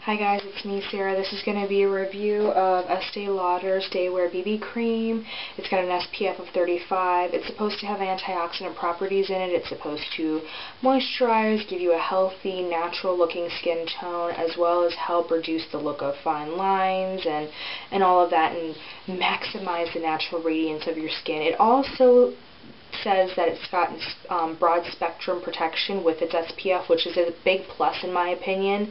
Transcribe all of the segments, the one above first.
Hi guys, it's me, Sarah. This is going to be a review of Estee Lauder's DayWear BB Cream. It's got an SPF of 35. It's supposed to have antioxidant properties in it. It's supposed to moisturize, give you a healthy, natural-looking skin tone, as well as help reduce the look of fine lines and all of that, and maximize the natural radiance of your skin. It also says that it's got broad spectrum protection with its SPF, which is a big plus in my opinion.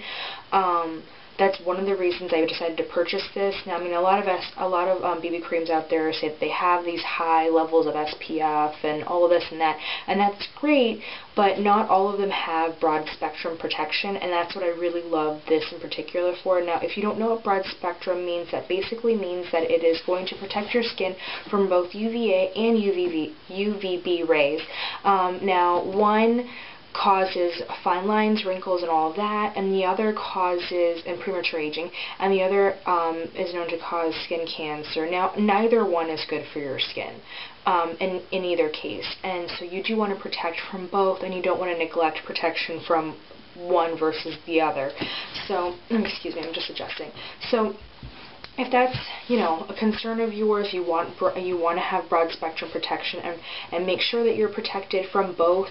That's one of the reasons I decided to purchase this. Now, I mean, a lot of BB creams out there say that they have these high levels of SPF and all of this and that's great, but not all of them have broad spectrum protection, and that's what I really love this in particular for. Now, if you don't know what broad spectrum means, that basically means that it is going to protect your skin from both UVA and UVB rays. Now, one causes fine lines, wrinkles, and all of that, and the other causes premature aging, and the other is known to cause skin cancer. Now, neither one is good for your skin in either case, and so you do want to protect from both, and you don't want to neglect protection from one versus the other. So, excuse me, I'm just adjusting. So, if that's, you know, a concern of yours, you want to have broad spectrum protection and make sure that you're protected from both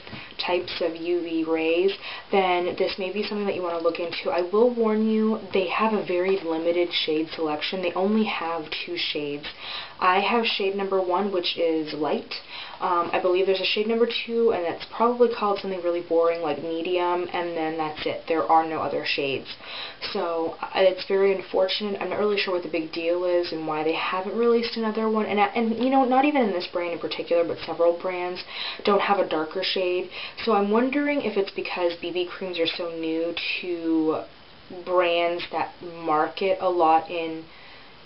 types of UV rays, then this may be something that you want to look into. I will warn you, they have a very limited shade selection. They only have 2 shades. I have shade number 1, which is light. I believe there's a shade number 2, and it's probably called something really boring like medium, and then that's it. There are no other shades. So it's very unfortunate. I'm not really sure what the big deal is and why they haven't released another one. And you know, not even in this brand in particular, but several brands don't have a darker shade. So I'm wondering if it's because BB creams are so new to brands that market a lot in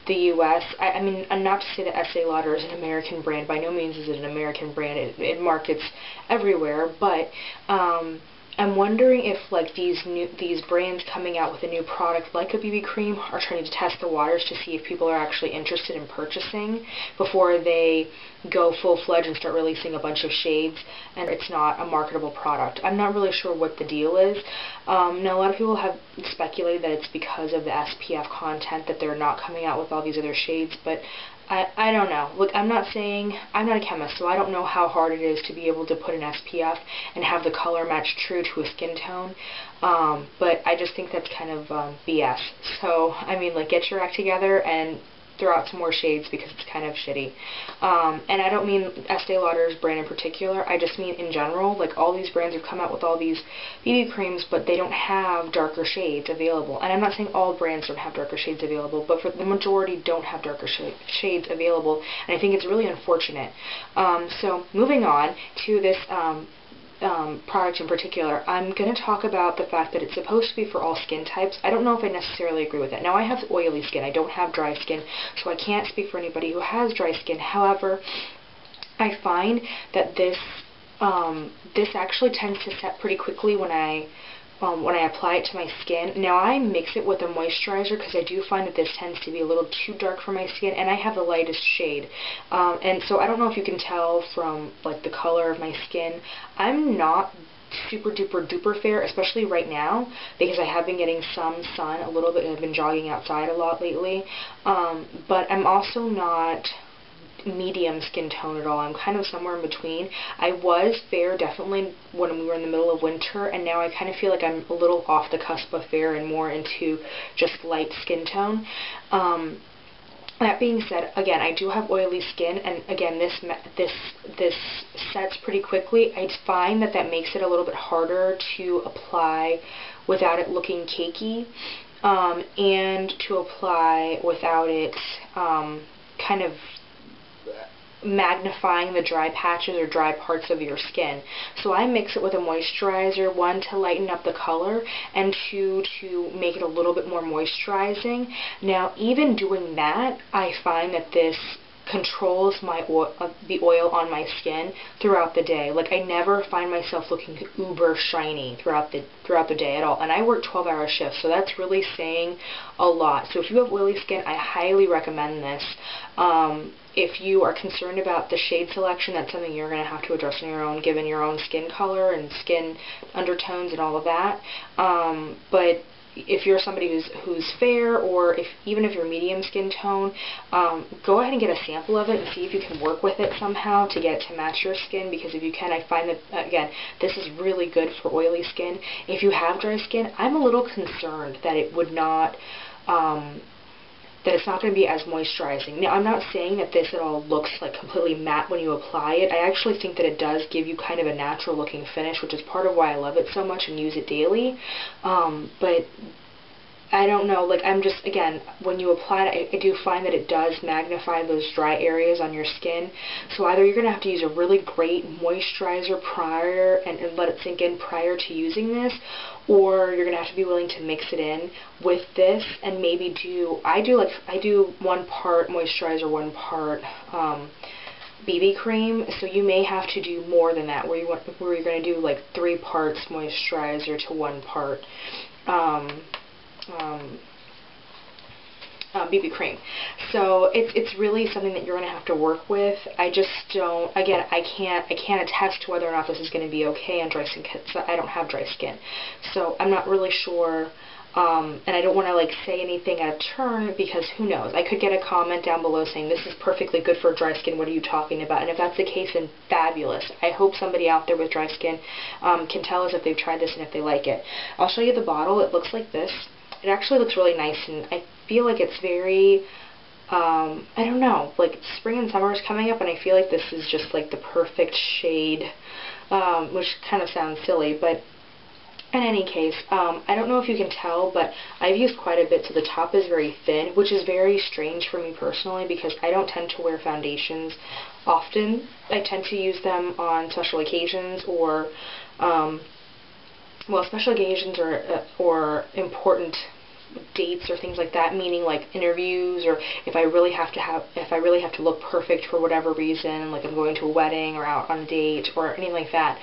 the U.S. I mean, not to say that Estee Lauder is an American brand. By no means is it an American brand. It markets everywhere, but I'm wondering if like these brands coming out with a new product like a BB cream are trying to test the waters to see if people are actually interested in purchasing before they go full-fledged and start releasing a bunch of shades and it's not a marketable product. I'm not really sure what the deal is. Now, a lot of people have speculated that it's because of the SPF content that they're not coming out with all these other shades, but I don't know. Look, I'm not a chemist, so I don't know how hard it is to be able to put an SPF and have the color match true to a skin tone, but I just think that's kind of BS. So, I mean, like, get your act together and throw out some more shades because it's kind of shitty. And I don't mean Estee Lauder's brand in particular, I just mean in general. Like, all these brands have come out with all these BB creams, but they don't have darker shades available. And I'm not saying all brands don't have darker shades available, but for the majority don't have darker shades available, and I think it's really unfortunate. So, moving on to this product in particular, I'm going to talk about the fact that it's supposed to be for all skin types. I don't know if I necessarily agree with that. Now, I have oily skin. I don't have dry skin, so I can't speak for anybody who has dry skin. However, I find that this actually tends to set pretty quickly when I apply it to my skin. Now, I mix it with a moisturizer because I do find that this tends to be a little too dark for my skin, and I have the lightest shade. And so I don't know if you can tell from like the color of my skin. I'm not super duper duper fair, especially right now, because I have been getting some sun a little bit, and I've been jogging outside a lot lately. But I'm also not medium skin tone at all. I'm kind of somewhere in between. I was fair definitely when we were in the middle of winter, and now I kind of feel like I'm a little off the cusp of fair and more into just light skin tone. That being said, again, I do have oily skin, and again, this sets pretty quickly. I find that makes it a little bit harder to apply without it looking cakey, and to apply without it kind of magnifying the dry patches or dry parts of your skin. So I mix it with a moisturizer, 1, to lighten up the color, and 2, to make it a little bit more moisturizing. Now, even doing that, I find that this controls the oil on my skin throughout the day. Like, I never find myself looking uber shiny throughout the day at all. And I work 12-hour shifts, so that's really saying a lot. So if you have oily skin, I highly recommend this. If you are concerned about the shade selection, that's something you're going to have to address on your own, given your own skin color and skin undertones and all of that. But if you're somebody who's fair, or even if you're medium skin tone, go ahead and get a sample of it and see if you can work with it somehow to get it to match your skin, because if you can, I find that, again, this is really good for oily skin. If you have dry skin, I'm a little concerned that it would not, that it's not going to be as moisturizing. Now, I'm not saying that this at all looks like completely matte when you apply it. I actually think that it does give you kind of a natural looking finish, which is part of why I love it so much and use it daily. But I don't know, like, I'm just, again, when you apply it, I do find that it does magnify those dry areas on your skin. So either you're going to have to use a really great moisturizer prior and let it sink in prior to using this, or you're going to have to be willing to mix it in with this and maybe I do 1 part moisturizer, 1 part BB cream, so you may have to do more than that, where you're going to do like 3 parts moisturizer to 1 part BB cream. So it's really something that you're going to have to work with. I just don't, again, I can't attest to whether or not this is going to be okay on dry skin, because I don't have dry skin. So I'm not really sure, and I don't want to like say anything out of turn, because who knows, I could get a comment down below saying this is perfectly good for dry skin, what are you talking about? And if that's the case, then fabulous. I hope somebody out there with dry skin can tell us if they've tried this and if they like it. I'll show you the bottle. It looks like this. It actually looks really nice, and I feel like it's very, I don't know, like spring and summer is coming up, and I feel like this is just like the perfect shade, which kind of sounds silly, but in any case, I don't know if you can tell, but I've used quite a bit, so the top is very thin, which is very strange for me personally, because I don't tend to wear foundations often. I tend to use them on special occasions, or well, special occasions or important dates or things like that, meaning like interviews, or if I really have to look perfect for whatever reason, like I'm going to a wedding or out on a date or anything like that.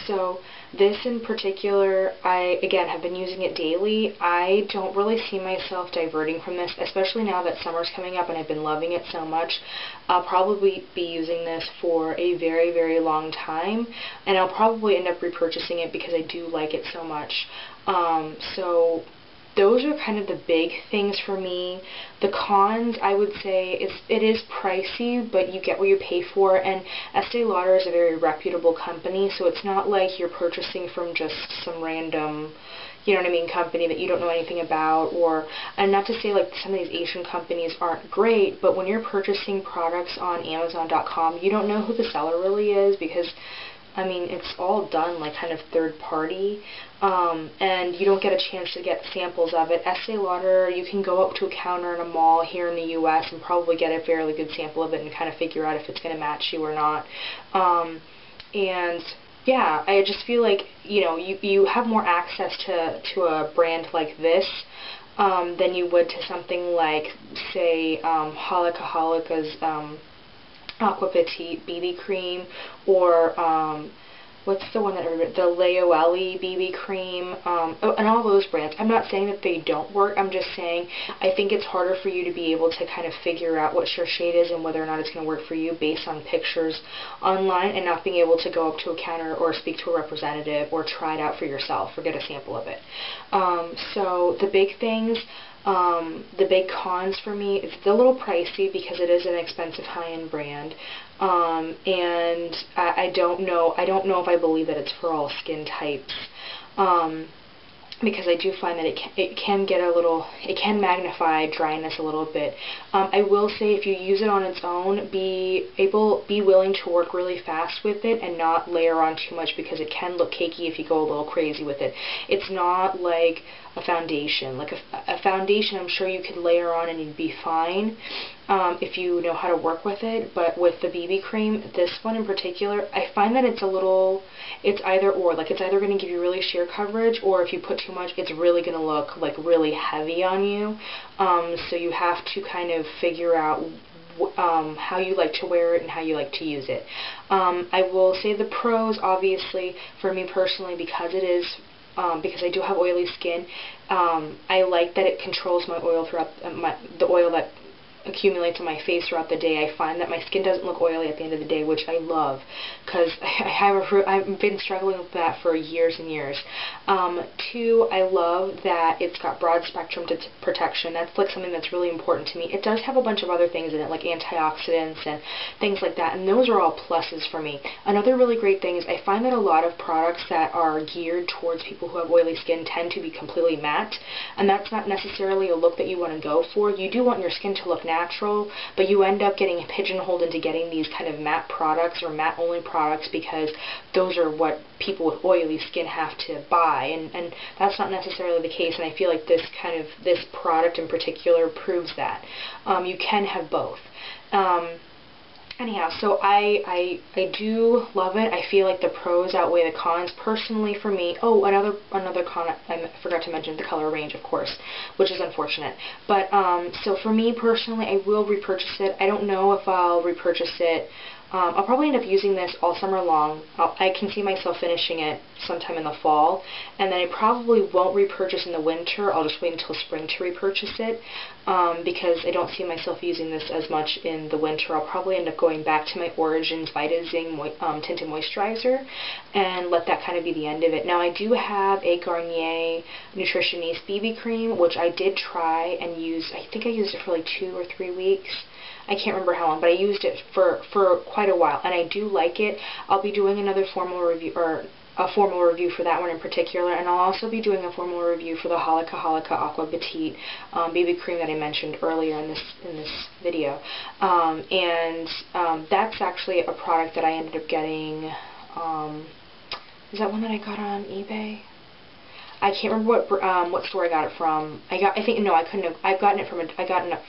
So this in particular, I again have been using it daily. I don't really see myself diverting from this, especially now that summer's coming up and I've been loving it so much. I'll probably be using this for a very, very long time, and I'll probably end up repurchasing it because I do like it so much. So those are kind of the big things for me. The cons, I would say, it is pricey, but you get what you pay for, and Estee Lauder is a very reputable company, so it's not like you're purchasing from just some random, you know what I mean, company that you don't know anything about, and not to say like some of these Asian companies aren't great, but when you're purchasing products on Amazon.com, you don't know who the seller really is, because I mean, it's all done like kind of third party, and you don't get a chance to get samples of it. Estee Lauder, you can go up to a counter in a mall here in the US and probably get a fairly good sample of it and kind of figure out if it's going to match you or not. And yeah, I just feel like, you know, you have more access to a brand like this than you would to something like, say, Holika's Aqua Petite BB cream, or what's the one that the Layoeli BB cream, and all those brands. I'm not saying that they don't work, I'm just saying I think it's harder for you to be able to kind of figure out what your shade is and whether or not it's going to work for you based on pictures online, and not being able to go up to a counter or speak to a representative or try it out for yourself or get a sample of it. So the big things, the big cons for me, it's a little pricey because it is an expensive high-end brand, and I don't know if I believe that it's for all skin types, because I do find that it can get a little, it can magnify dryness a little bit. I will say, if you use it on its own, be willing to work really fast with it and not layer on too much, because it can look cakey if you go a little crazy with it. It's not like a foundation. Like a foundation, I'm sure you could layer on and you'd be fine if you know how to work with it. But with the BB cream, this one in particular, I find that it's either or. Like, it's either going to give you really sheer coverage, or if you put too much, it's really going to look like really heavy on you. So you have to kind of figure out how you like to wear it and how you like to use it. I will say the pros, obviously, for me personally, because I do have oily skin, I like that it controls my oil throughout the oil that accumulates on my face throughout the day, I find that my skin doesn't look oily at the end of the day, which I love, because I've been struggling with that for years and years. 2, I love that it's got broad spectrum protection. That's like something that's really important to me. It does have a bunch of other things in it, like antioxidants and things like that, and those are all pluses for me. Another really great thing is I find that a lot of products that are geared towards people who have oily skin tend to be completely matte, and that's not necessarily a look that you want to go for. You do want your skin to look natural, but you end up getting pigeonholed into getting these kind of matte products or matte only products because those are what people with oily skin have to buy, and that's not necessarily the case, and I feel like this product in particular proves that. You can have both. Anyhow, so I do love it. I feel like the pros outweigh the cons. Personally, for me, oh, another con I forgot to mention, the color range, of course, which is unfortunate. But so for me personally, I will repurchase it. I don't know if I'll repurchase it. I'll probably end up using this all summer long. I can see myself finishing it sometime in the fall, and then I probably won't repurchase in the winter. I'll just wait until spring to repurchase it, because I don't see myself using this as much in the winter. I'll probably end up going back to my Origins Vitazing Tinted Moisturizer and let that kind of be the end of it. Now, I do have a Garnier Nutritioniste BB Cream, which I did try and use. I think I used it for like 2 or 3 weeks. I can't remember how long, but I used it for quite a while, and I do like it. I'll be doing another formal review, or a formal review for that one in particular, and I'll also be doing a formal review for the Holika Aqua Petite BB cream that I mentioned earlier in this video. That's actually a product that I ended up getting. Is that one that I got on eBay? I can't remember what store I got it from. I gotten it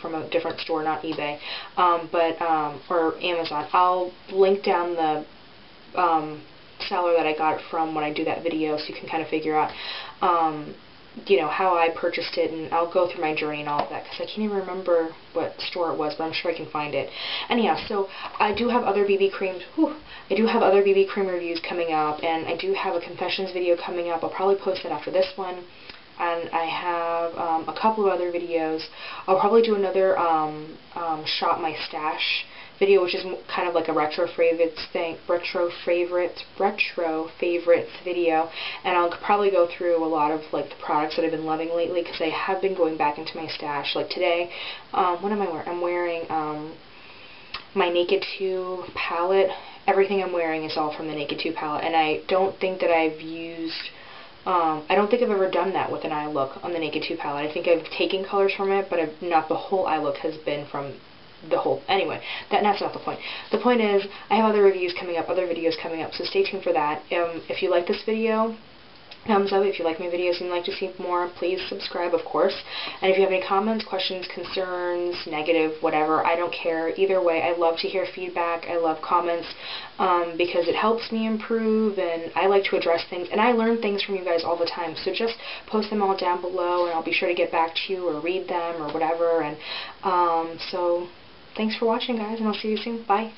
from a different store, not eBay, or Amazon. I'll link down the seller that I got it from when I do that video, so you can kind of figure out, you know, how I purchased it, and I'll go through my journey and all of that, because I can't even remember what store it was, but I'm sure I can find it. Anyhow, so I do have other BB creams. I do have other BB cream reviews coming up, and I do have a confessions video coming up. I'll probably post it after this one. And I have a couple of other videos. I'll probably do another Shop My Stash video, which is kind of like a retro favorites video, and I'll probably go through a lot of like the products that I've been loving lately, because I have been going back into my stash. Like today, what am I wearing? I'm wearing my Naked 2 palette. Everything I'm wearing is all from the Naked 2 palette, and I don't think that I've used I don't think I've ever done that with an eye look on the Naked 2 palette. I think I've taken colors from it, but not the whole eye look has been from the whole. Anyway, that's not the point. The point is, I have other reviews coming up, other videos coming up, so stay tuned for that. If you like this video, thumbs up. If you like my videos and you'd like to see more, please subscribe, of course. And if you have any comments, questions, concerns, negative, whatever, I don't care. Either way, I love to hear feedback. I love comments, because it helps me improve, and I like to address things, and I learn things from you guys all the time. So just post them all down below, and I'll be sure to get back to you or read them or whatever. And so thanks for watching, guys, and I'll see you soon. Bye.